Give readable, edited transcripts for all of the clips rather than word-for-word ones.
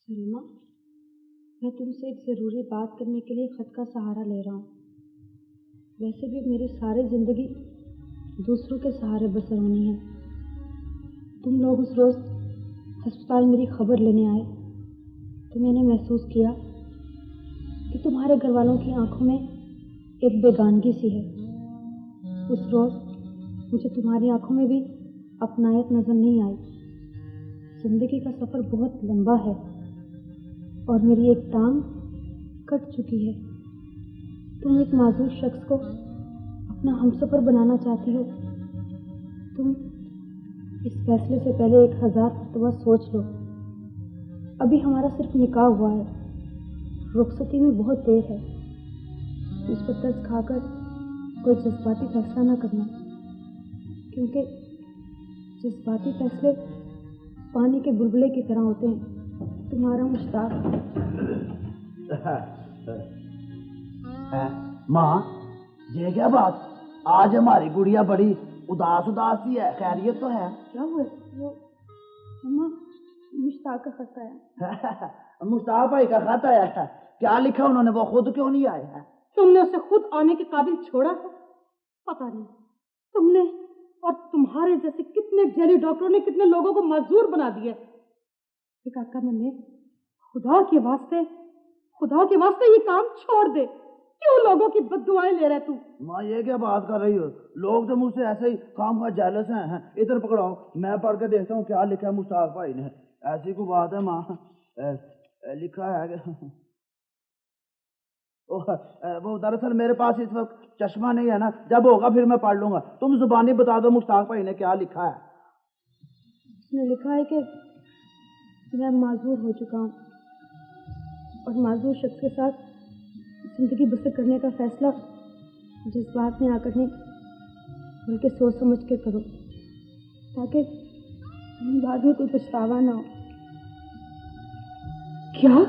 सलीमा, मैं तुमसे एक ज़रूरी बात करने के लिए ख़त का सहारा ले रहा हूँ। वैसे भी मेरी सारी ज़िंदगी दूसरों के सहारे बसर होनी है। तुम लोग उस रोज़ अस्पताल मेरी खबर लेने आए तो मैंने महसूस किया कि तुम्हारे घर वालों की आंखों में एक बेगानगी सी है। उस रोज़ मुझे तुम्हारी आंखों में भी अपनायत नज़र नहीं आई। जिंदगी का सफ़र बहुत लंबा है और मेरी एक टांग कट चुकी है। तुम एक माजूर शख्स को अपना हमसफ़र बनाना चाहती हो। तुम इस फैसले से पहले 1000 मरतबा सोच लो। अभी हमारा सिर्फ निकाह हुआ है, रुखसती में बहुत देर है। उस पर तरस खाकर कोई जज्बाती फैसला ना करना, क्योंकि जज्बाती फैसले पानी के बुलबुले की तरह होते हैं। तुम्हारा मुश्ताक। माँ, ये क्या बात? आज हमारी गुड़िया बड़ी उदास उदास सी है। खैरियत तो है? क्या हुआ? वो मम्मा, मुश्ताक का खत आया। मुश्ताक भाई का खत आया है? क्या लिखा उन्होंने? वो खुद क्यों नहीं आए हैं? तुमने उसे खुद आने के काबिल छोड़ा है? पता नहीं तुमने और तुम्हारे जैसे कितने जैली डॉक्टरों ने कितने लोगों को मजदूर बना दिया। काका मैंने खुदा के वास्ते ये काम छोड़ दे। क्यों लोगों की बद्दुआएं ले रहे तू? माँ, ये क्या बात कर रही हो? लोग तो मुझसे ऐसे ही खामखा जेलस हैं। इधर पकड़ाओ, मैं पढ़ के देखता हूँ क्या लिखा है मुश्ताक भाई ने। ऐसी कोई बात है माँ? लिखा है कि वो दरअसल मेरे पास इस वक्त चश्मा नहीं है ना, जब होगा फिर मैं पढ़ लूंगा। तुम जुबानी बता दो मुश्ताक भाई ने क्या लिखा है। उसने लिखा है कि मैं माजूर हो चुका हूँ और माजूर शख्स के साथ जिंदगी बसर करने का फैसला जज्बात में आकर नहीं बल्कि सोच समझ कर करो, ताकि बाद में कोई पछतावा ना हो। क्या?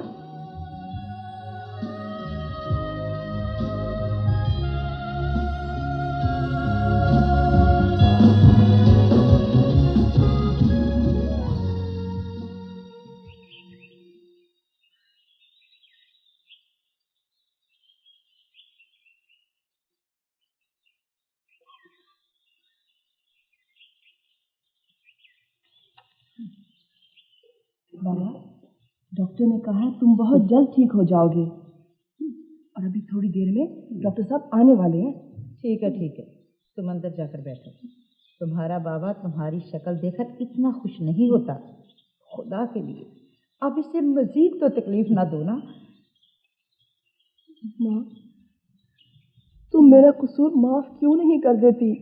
बाबा, डॉक्टर ने कहा तुम बहुत जल्द ठीक हो जाओगे और अभी थोड़ी देर में डॉक्टर साहब आने वाले हैं। ठीक है, तुम अंदर जाकर बैठो। तुम्हारा बाबा तुम्हारी शक्ल देखकर इतना खुश नहीं होता। खुदा के लिए अब इसे मजीद तो तकलीफ ना दो ना। माँ, तुम मेरा कसूर माफ क्यों नहीं कर देती?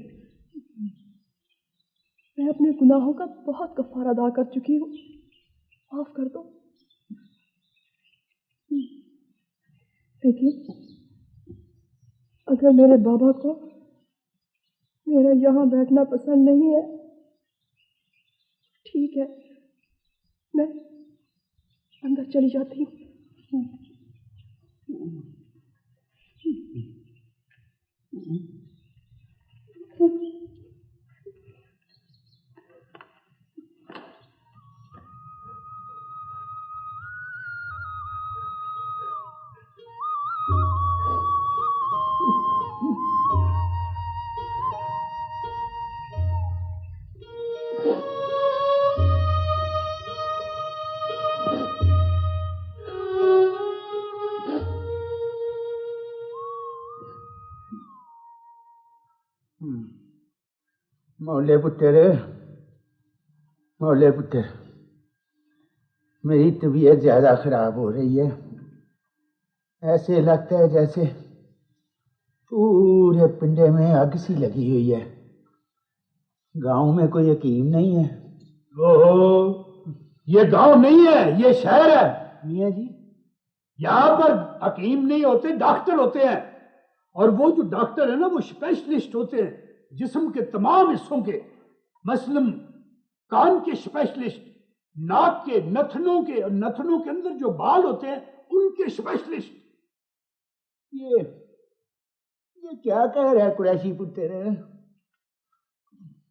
मैं अपने गुनाहों का बहुत कफारा अदा कर चुकी हूँ, माफ कर दो। देखिए, अगर मेरे बाबा को मेरा यहाँ बैठना पसंद नहीं है, ठीक है, मैं अंदर चली जाती हूँ। मौले पुत्र, मेरी तबीयत ज्यादा खराब हो रही है। ऐसे लगता है जैसे पूरे पिंडे में आग सी लगी हुई है। गांव में कोई हकीम नहीं है? ओहो, ये गांव नहीं है, ये शहर है। मियाँ जी, यहाँ पर हकीम नहीं होते, डॉक्टर होते हैं। और वो जो डॉक्टर है ना, वो स्पेशलिस्ट होते हैं जिस्म के तमाम हिस्सों के। मसलन कान के स्पेशलिस्ट, नाक के, नथनों के, और नथनों के अंदर जो बाल होते हैं उनके स्पेशलिस्ट। ये क्या कह रहा है कुरैशी पुत्र?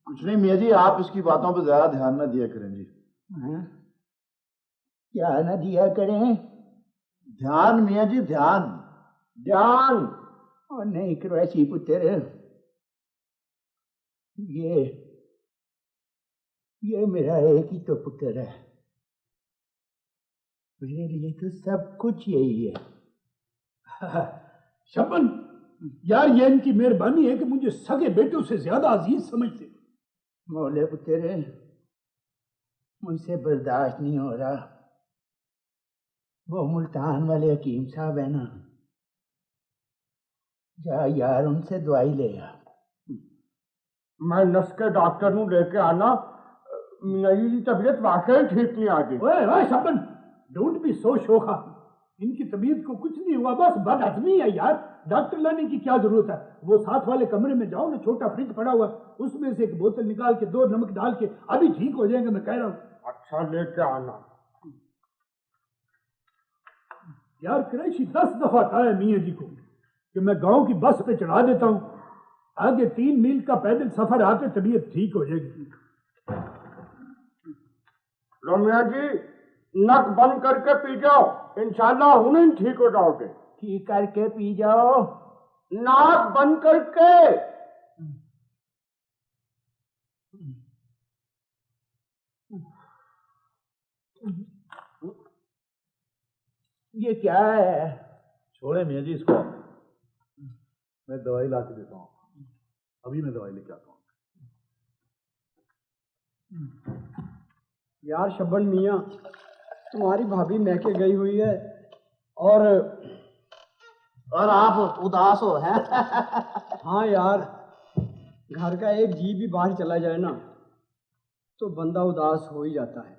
कुछ नहीं मियाँ जी, आप इसकी बातों पर ज्यादा ध्यान न दिया करें जी। क्या ना दिया करें। ध्यान मियाँ जी ध्यान। ध्यान और नहीं क्रैशी पुत्र, ये मेरा एक ही तो पुत्र है। मेरे लिए तो सब कुछ यही है। शबन, यार ये इनकी मेहरबानी है कि मुझे सगे बेटों से ज्यादा अजीज समझते। मौले पुत्र, मुझसे बर्दाश्त नहीं हो रहा। वो मुल्तान वाले हकीम साहब है ना, जा यार उनसे दवाई ले आ। मैं नस के डॉक्टर नू लेके आना। मेरी जी तबीयत वाकई ठीक नहीं आती। ओए शबन, डोंट बी सो शोखा। इनकी तबीयत को कुछ नहीं हुआ, बस बदहजमी है यार। डॉक्टर लाने की क्या जरूरत है। वो साथ वाले कमरे में जाओ ना, छोटा फ्रिज पड़ा हुआ, उसमें से एक बोतल निकाल के 2 नमक डाल के अभी ठीक हो जाएंगे, मैं कह रहा हूँ। अच्छा लेके आना यार क्रैशी 10 दफा कहा है मियाँ जी को कि मैं गांव की बस पे चढ़ा देता हूँ, आगे 3 मील का पैदल सफर आते तबीयत ठीक हो जाएगी। रम्या जी, नक बंद करके पी जाओ, इंशाल्लाह हुने ठीक हो जाओगे। ठीक करके पी जाओ। नाक बंद करके। ये क्या है? छोड़े मियाँ जी इसको, मैं दवाई ला के देता हूँ। अभी मैं दवाई लेके आता हूँ। यार शबन मियाँ, तुम्हारी भाभी मैके गई हुई है और आप उदास हो हैं? हाँ यार, घर का एक जी भी बाहर चला जाए ना तो बंदा उदास हो ही जाता है।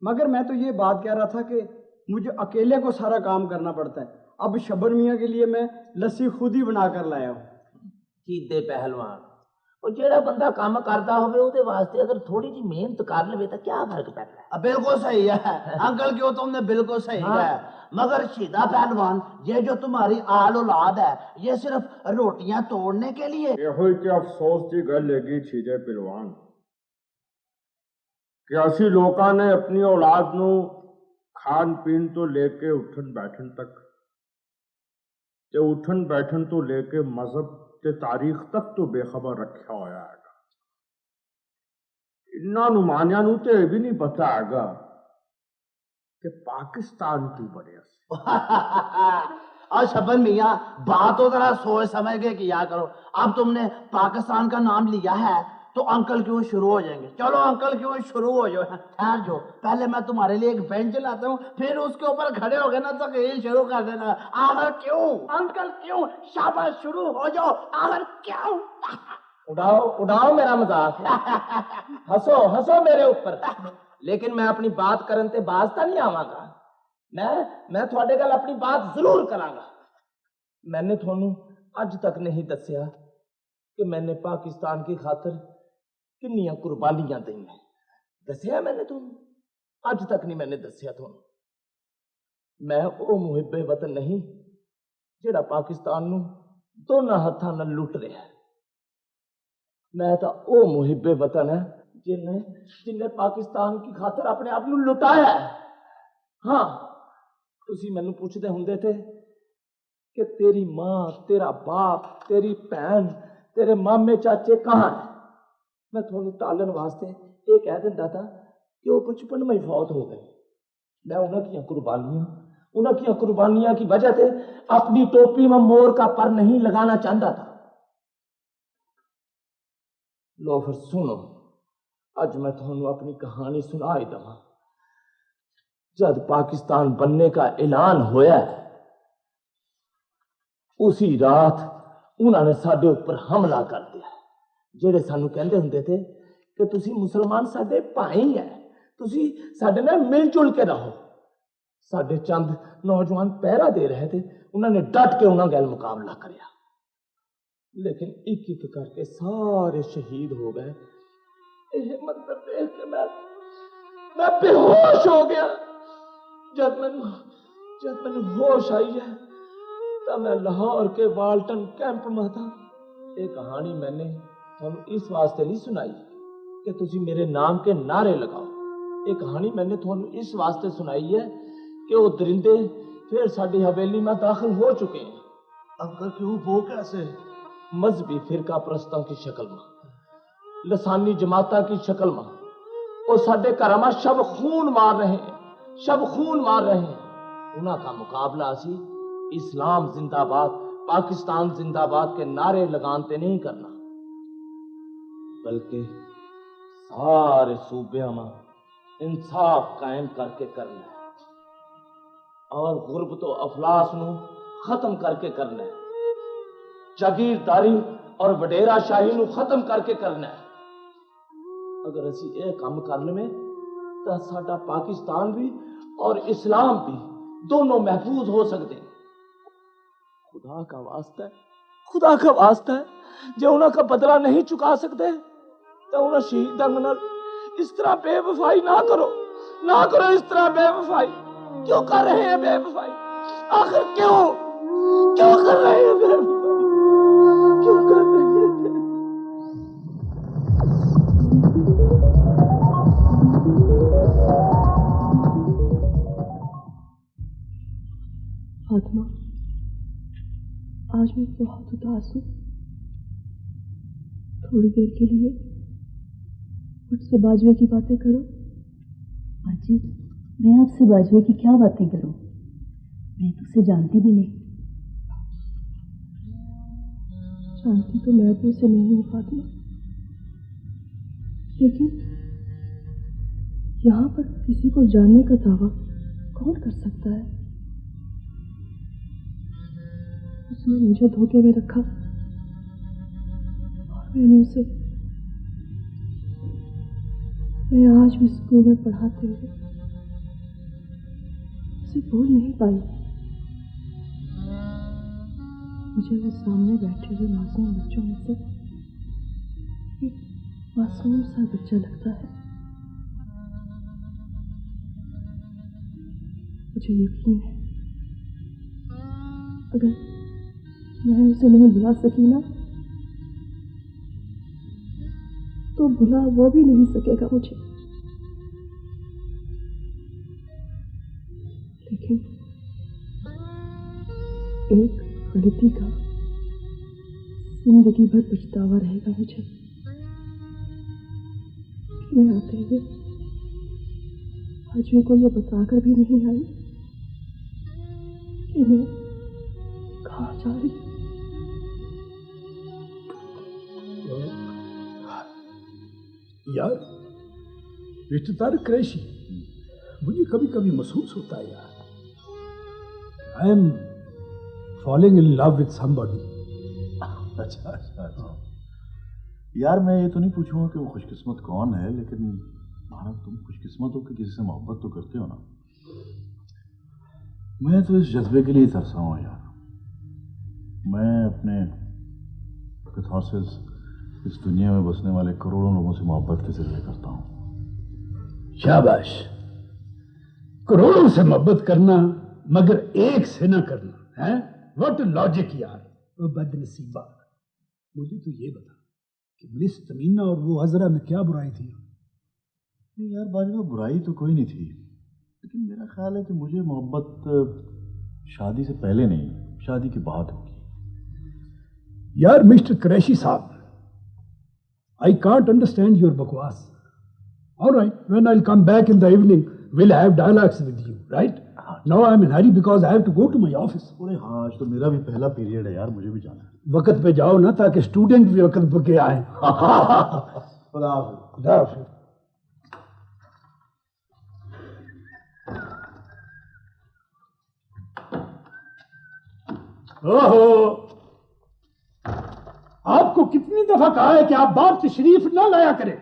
मगर मैं तो ये बात कह रहा था कि मुझे अकेले को सारा काम करना पड़ता है। अब शबन मियाँ के लिए मैं लस्सी खुद ही बना कर लाया हूँ। कीते पहलवान, और जेड़ा बंदा काम करता होवे उहदे वास्ते अगर थोड़ी जी मेहनत कर लेवे तो क्या फर्क पैंदा है। बिल्कुल सही है अंकल, क्यों तुमने बिल्कुल सही है। मगर शीदा पहलवान, ये जो तुम्हारी आल औलाद है, ये सिर्फ रोटियां तोड़ने के लिए। यही के अफसोस की गल लगी छीजे पहलवान कि असी लोगों ने अपनी औलाद नू खान पीन तो लेके उठन बैठन तक, ते उठन बैठन तो लेके मजहब ते तारीख तक तो बेखबर रखा होया है। इन्ना नुमानिया नू ते भी नहीं पता हैगा कि पाकिस्तान क्यों बने। और शबन मियाँ, बात तो जरा सोच समझ के किया करो। अब तुमने पाकिस्तान का नाम लिया है तो अंकल क्यों शुरू हो जाएंगे। चलो अंकल क्यों शुरू हो जाओ, ठहर जाओ। पहले मैं तुम्हारे लिए एक बेंच लाता हूँ, फिर उसके ऊपर खड़े हो गए ना तो खेल शुरू कर देना। आखिर क्यों अंकल, क्यों? शाबाश, शुरू हो जाओ। आखिर क्यों? उड़ाओ उड़ाओ मेरा मजाक, हंसो हंसो मेरे ऊपर, लेकिन मैं अपनी बात करन ते बाजता नहीं आवांगा। मैं थोड़े गल अपनी बात जरूर करांगा। मैंने थोनू अज तक नहीं दसिया कि मैंने पाकिस्तान की खातर किन्नियां कुर्बानियां दी हैं। दसिया मैंने थोनू? अज तक नहीं मैंने दसिया थोनू। मैं वो मुहिबे वतन नहीं जेड़ा पाकिस्तान नू दोनों हाथों नाल लुट रहा है। मैं तो वो मुहिबे वतन है जिन्हें पाकिस्तान की खातर अपने आप नू लुटाया है। हाँ, तुसी मैनू पूछते हुंदे थे कि तेरी मां, तेरा बाप, तेरी भैन, तेरे मामे चाचे कहाँ है। मैं थोनू टालन वास्ते ये कह दिंदा था कि वो बचपन में ही फौत हो गए। मैं उन्होंने कुर्बानियां की वजह से अपनी टोपी में मोर का पर नहीं लगाना चाहता था। लो फिर सुनो, आज मैं थोनू अपनी कहानी सुना ही दवा। जब पाकिस्तान बनने का ऐलान होया, उसी रात उन्होंने साडे ऊपर हमला कर दिया। जेड़े सानू कहंदे हुंदे थे कि तुसी मुसलमान साडे भाई है, तुसी साडे नाल मिलजुल के रहो। साडे चंद नौजवान पहरा दे रहे थे, उन्होंने डट के उन्होंने गैल मुकाबला करया, लेकिन एक एक करके सारे शहीद हो गए। यह मंजर देख के मैं बेहोश हो गया। जब मैंने होश आई है तब मैं लाहौर के वाल्टन कैंप में था। ये कहानी मैंने तुम इस वास्ते नहीं सुनाई कि तुसी मेरे नाम के नारे लगाओ। ये कहानी मैंने थोनू इस वास्ते सुनाई है कि वो दरिंदे फिर साडी हवेली में दाखिल हो चुके हैं। अंकल क्यों, वो कैसे? मजहबी फिरका प्रस्तां की शक्ल में, लसानी जमाता की शक्ल में, और साडे घर में शब खून मार रहे हैं, शब खून मार रहे हैं। उन्हां का मुकाबला असी इस्लाम जिंदाबाद, पाकिस्तान जिंदाबाद के नारे लगाते नहीं करना, बल्कि सारे सूबे में इंसाफ कायम करके करना है और गुरबत तो अफलास नू खत्म करके करना है, जागीरदारी और वडेरा शाही नू खत्म करके करना है। अगर असी ये काम कर लें तो साडा पाकिस्तान भी और इस्लाम भी दोनों महफूज हो सकते हैं। खुदा का वास्ता है, खुदा का वास्ता है, जो उनका बदला नहीं चुका सकते तो उन्हें शहीद ढंग नाल इस तरह बेवफाई ना करो, ना करो इस तरह बेवफाई। क्यों कर रहे हैं बेवफाई? आखिर क्यों क्यों कर रहे हैं बेवफाई? क्यों कर रहे हैं? फातिमा, आज मैं बहुत उदास हूँ। थोड़ी देर के लिए मुझसे बाजवे की बातें करो। बाजी, मैं आपसे बाजवे की क्या बातें करूं? मैं तो उसे जानती भी नहीं। जानती तो मैं भी उसे नहीं हूँ फातिमा, लेकिन यहाँ पर किसी को जानने का दावा कौन कर सकता है? उसने मुझे धोखे में रखा और मैं आज भी स्कूल में पढ़ाते हुए उसे भूल नहीं पाई। मुझे वो सामने बैठे हुए मासूम बच्चों में से एक मासूम सा बच्चा लगता है। मुझे यकीन है अगर मैं उसे नहीं भुला सकी ना, तो भुला वो भी नहीं सकेगा मुझे। लेकिन एक गलती का जिंदगी भर पछतावा रहेगा मुझे कि मैं आते हुए आज को यह बताकर भी नहीं आई कि मैं कहाँ जा रही हूँ। यार मिस्टर क्रैशी, मुझे कभी कभी महसूस होता है यार, I am falling in love with somebody. अच्छा। यार मैं ये तो नहीं पूछूंगा कि वो खुशकिस्मत कौन है, लेकिन महाराज तुम खुशकिस्मत हो कि किसी से मोहब्बत तो करते हो ना। मैं तो इस जज्बे के लिए तरसा हूँ यार। मैं अपने कैथारसिस इस दुनिया में बसने वाले करोड़ों लोगों से मोहब्बत के जरिए करता हूँ। शाबाश, करोड़ों से मोहब्बत करना मगर एक से ना करना है। व्हाट लॉजिक यार। वो बदनसीबा, मुझे तो ये बता कि मिस तमीना और वो हजरा में क्या बुराई थी? नहीं यार बाजवा, बुराई तो कोई नहीं थी, लेकिन मेरा ख्याल है कि मुझे मोहब्बत शादी से पहले नहीं, शादी के बाद होगी। यार मिस्टर क्रैशी साहब, I can't understand your bakwas. All right, when I'll come back in the evening, we'll have dialogues with you, right? Now I'm in hurry because I have to go to my office. अरे हाँ, आज तो मेरा भी पहला period है यार, मुझे भी जाना है। वक्त पे जाओ ना, ताकि स्टूडेंट भी वक्त पे के आए। खुदा हाफिज। खुदा हाफिज। ओहो, आपको कितनी दफा कहा है कि आप बाप तशरीफ ना लाया करें।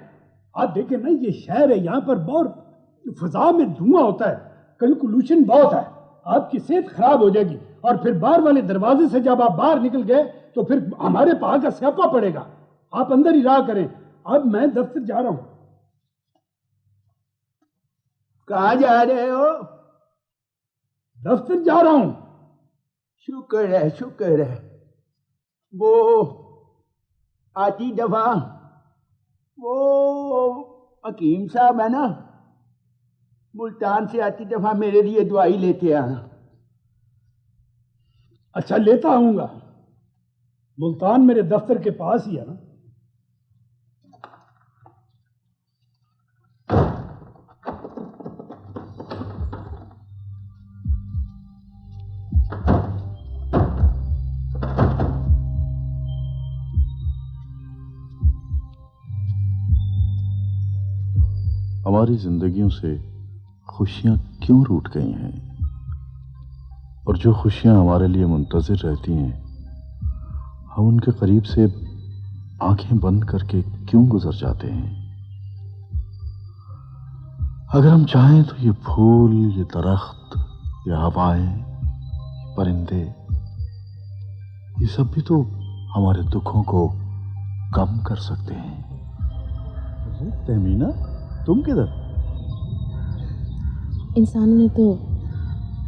आप देखें ना, ये शहर है, यहाँ पर बहुत फिजा में धुआं होता है, कंक्लूशन बहुत है, आपकी सेहत खराब हो जाएगी। और फिर बाहर वाले दरवाजे से जब आप बाहर निकल गए तो फिर हमारे पा का स्यापा पड़ेगा। आप अंदर ही रहा करें। अब मैं दफ्तर जा रहा हूं। कहाँ जा रहे हो? दफ्तर जा रहा हूं। शुक्र है। वो आती दफा वो हकीम साहब है ना, मुल्तान से आती दफा मेरे लिए दवाई लेते आना। अच्छा, लेता आऊंगा। मुल्तान मेरे दफ्तर के पास ही है ना। हमारी जिंदगियों से खुशियां क्यों रूठ गई हैं, और जो खुशियां हमारे लिए मुंतजिर रहती हैं, हम उनके करीब से आंखें बंद करके क्यों गुजर जाते हैं। अगर हम चाहें तो ये फूल, ये दरख्त, ये हवाएं, ये परिंदे, ये सब भी तो हमारे दुखों को कम कर सकते हैं। अरे तहमीना, तुम किधर? इंसानों ने तो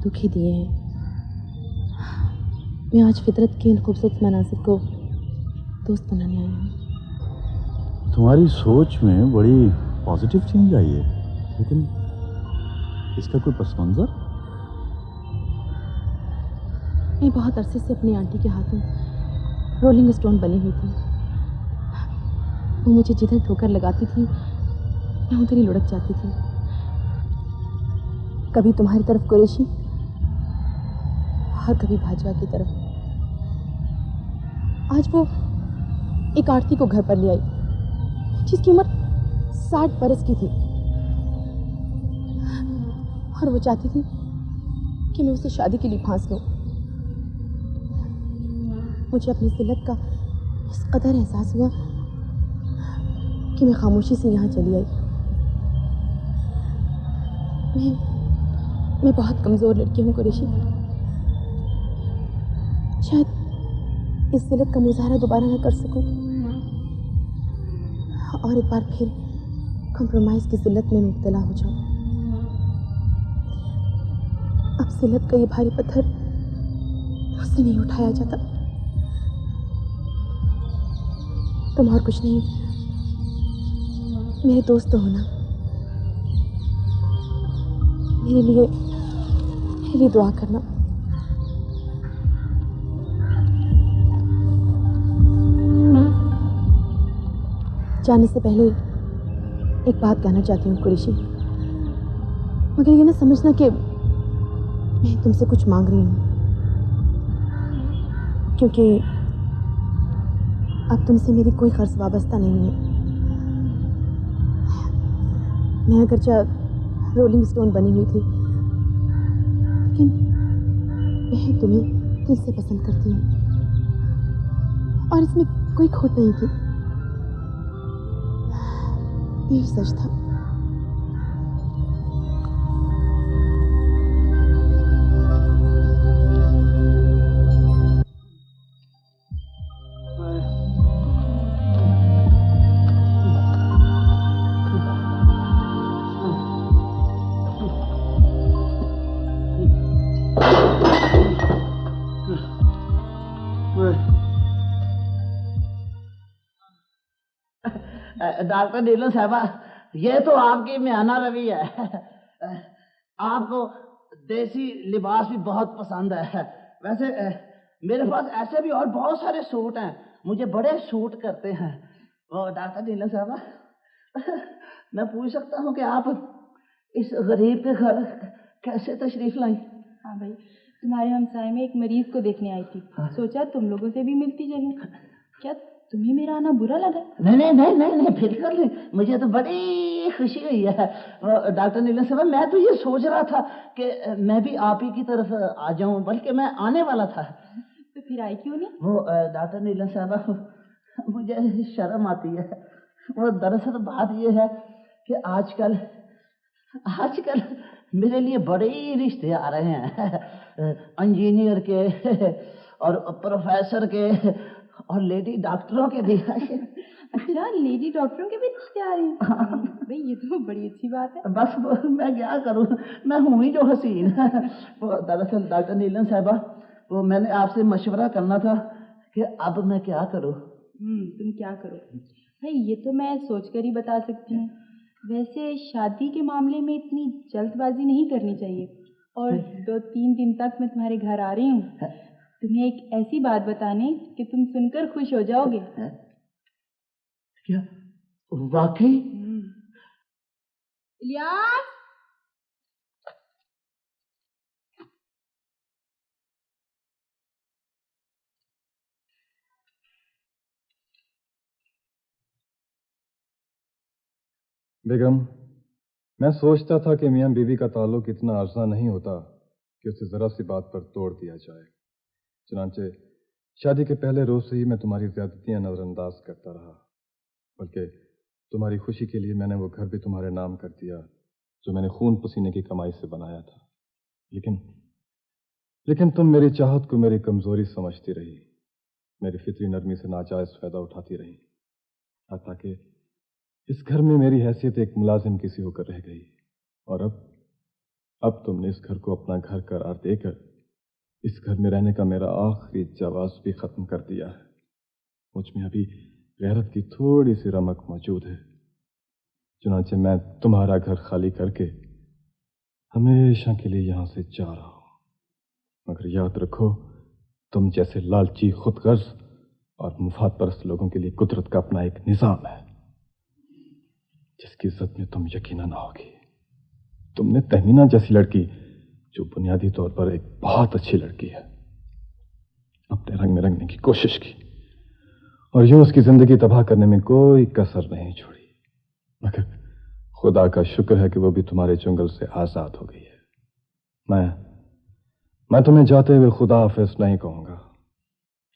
दुख ही दिए हैं। मैं आज फितरत के इन खूबसूरत मनासिर को दोस्त बनाने आई हूँ। तुम्हारी सोच में बड़ी पॉजिटिव चेंज आई है, लेकिन इसका कोई पस मंजर? मैं बहुत अरसे से अपनी आंटी के हाथों रोलिंग स्टोन बनी हुई थी। वो मुझे जिधर ठोकर लगाती थी मैं उधर ही लुढ़क जाती थी। कभी तुम्हारी तरफ कुरैशी और कभी भाजपा की तरफ। आज वो एक आरती को घर पर ले आई जिसकी उम्र 60 बरस की थी, और वो चाहती थी कि मैं उसे शादी के लिए फांस लूं। मुझे अपनी जिल्लत का इस कदर एहसास हुआ कि मैं खामोशी से यहाँ चली आई। मैं बहुत कमज़ोर लड़की हूँ कुरैशी। शायद इस जिल्लत का मुजाहरा दोबारा ना कर सकूं और एक बार फिर कॉम्प्रोमाइज़ की जिल्लत में मुब्तला हो जाऊं। अब जिल्लत का ये भारी पत्थर मुझसे नहीं उठाया जाता। तुम और कुछ नहीं, मेरे दोस्त तो होना। मेरे लिए दुआ करना। जाने से पहले एक बात कहना चाहती हूँ कुरैशी, मगर ये ना समझना कि मैं तुमसे कुछ मांग रही हूँ, क्योंकि अब तुमसे मेरी कोई कर्ज वाबस्ता नहीं है। मैं अगरचे रोलिंग स्टोन बनी हुई थी, लेकिन मैं तुम्हें दिल से पसंद करती हूँ और इसमें कोई खोट नहीं थी। यही सच था। डॉक्टर नीलम साहबा, ये तो आपकी म्याना रवि है। आपको देसी लिबास भी बहुत पसंद है। वैसे मेरे पास ऐसे भी और बहुत सारे सूट हैं, मुझे बड़े सूट करते हैं। वो डॉक्टर नीलम साहबा, मैं पूछ सकता हूँ कि आप इस गरीब के घर कैसे तशरीफ लाई? हाँ भाई, तुम्हारे हमसाए में एक मरीज को देखने आई थी, सोचा तुम लोगों से भी मिलती चलूं। क्या तुम्हें मेरा आना बुरा लगा? नहीं नहीं नहीं नहीं नहीं, बिल्कुल नहीं, मुझे तो बड़ी खुशी हुई है। डॉक्टर नीलम साहब, मैं तो ये सोच रहा था कि मैं भी आप ही की तरफ आ जाऊं, बल्कि मैं आने वाला था। तो फिर आई क्यों नहीं? वो डॉक्टर नीलम साहब, मुझे शर्म आती है। वो दरअसल बात ये है कि आजकल मेरे लिए बड़े ही रिश्ते आ रहे हैं, इंजीनियर के और प्रोफेसर के और लेडी डॉक्टरों के भी। अच्छा, लेडी डॉक्टरों के भी रिश्ते आ रहे हैं? भाई ये तो बड़ी अच्छी बात है। बस मैं क्या करूं, मैं हूं ही जो हसीन। वो दरअसल डॉक्टर नीलम साहबा, वो मैंने आपसे मशवरा करना था कि अब मैं क्या करूं। तुम क्या करो भाई, ये तो मैं सोच कर ही बता सकती हूँ। वैसे शादी के मामले में इतनी जल्दबाजी नहीं करनी चाहिए। और 2-3 दिन तक मैं तुम्हारे घर आ रही हूँ, तुम्हें एक ऐसी बात बताने कि तुम सुनकर खुश हो जाओगे। क्या वाकई? इलियास, बेगम, मैं सोचता था कि मियां बीवी का ताल्लुक इतना आसान नहीं होता कि उसे जरा सी बात पर तोड़ दिया जाए। चुनांचे शादी के पहले रोज से ही मैं तुम्हारी ज्यादतियां नजरअंदाज करता रहा, बल्कि तुम्हारी खुशी के लिए मैंने वो घर भी तुम्हारे नाम कर दिया जो मैंने खून पसीने की कमाई से बनाया था। लेकिन तुम मेरी चाहत को मेरी कमजोरी समझती रही, मेरी फितरी नरमी से नाजायज फायदा उठाती रही, हत्ता कि इस घर में मेरी हैसियत एक मुलाजिम किसी होकर रह गई। और अब तुमने इस घर को अपना घर करार देकर इस घर में रहने का मेरा आखिरी जवाब भी खत्म कर दिया है। मुझ में अभी गैरत की थोड़ी सी रमक मौजूद है, चुनांचे मैं तुम्हारा घर खाली करके हमेशा के लिए यहां से जा रहा हूं। मगर याद रखो, तुम जैसे लालची, खुदगर्ज और मुफाद परस्त लोगों के लिए कुदरत का अपना एक निजाम है जिसकी इज्जत में तुम यकीनन आओगी। तुमने तहमीना जैसी लड़की, जो बुनियादी तौर पर एक बहुत अच्छी लड़की है, अपने रंग में रंगने की कोशिश की और यूं उसकी जिंदगी तबाह करने में कोई कसर नहीं छोड़ी। मगर खुदा का शुक्र है कि वो भी तुम्हारे चुंगल से आजाद हो गई है। मैं तुम्हें जाते हुए खुदा हाफिज नहीं कहूंगा,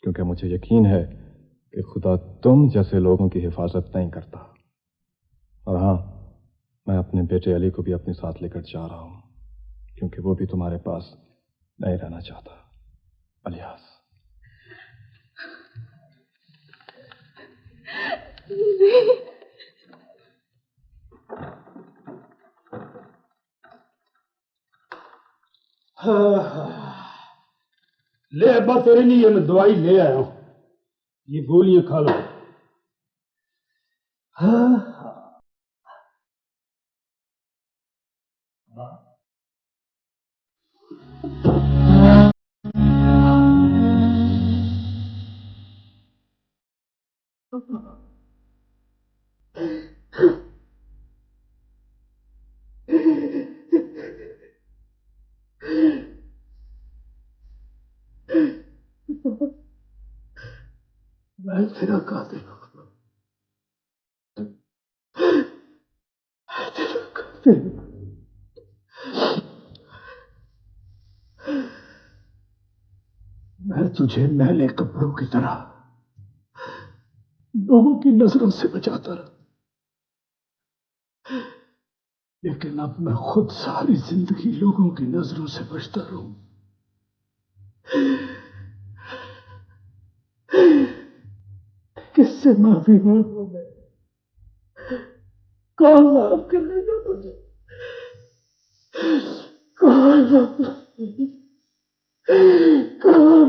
क्योंकि मुझे यकीन है कि खुदा तुम जैसे लोगों की हिफाजत नहीं करता। और हाँ, मैं अपने बेटे अली को भी अपने साथ लेकर जा रहा हूं, क्योंकि वो भी तुम्हारे पास नहीं रहना चाहता। अलियास, ले अब्बा, तेरे लिए मैं दवाई ले आया हूं, ये गोलियां खा लो। मैं तेरा कातिल हूं, मैं तेरा कातिल हूं। मैं तुझे मैले कपड़ों की तरह लोगों की नजरों से बचाता रहा, लेकिन अब मैं खुद सारी जिंदगी लोगों की नजरों से बचता रहूं। किससे माफी मांगू मैं? कौन माफ करेगा मुझे? कौन कौन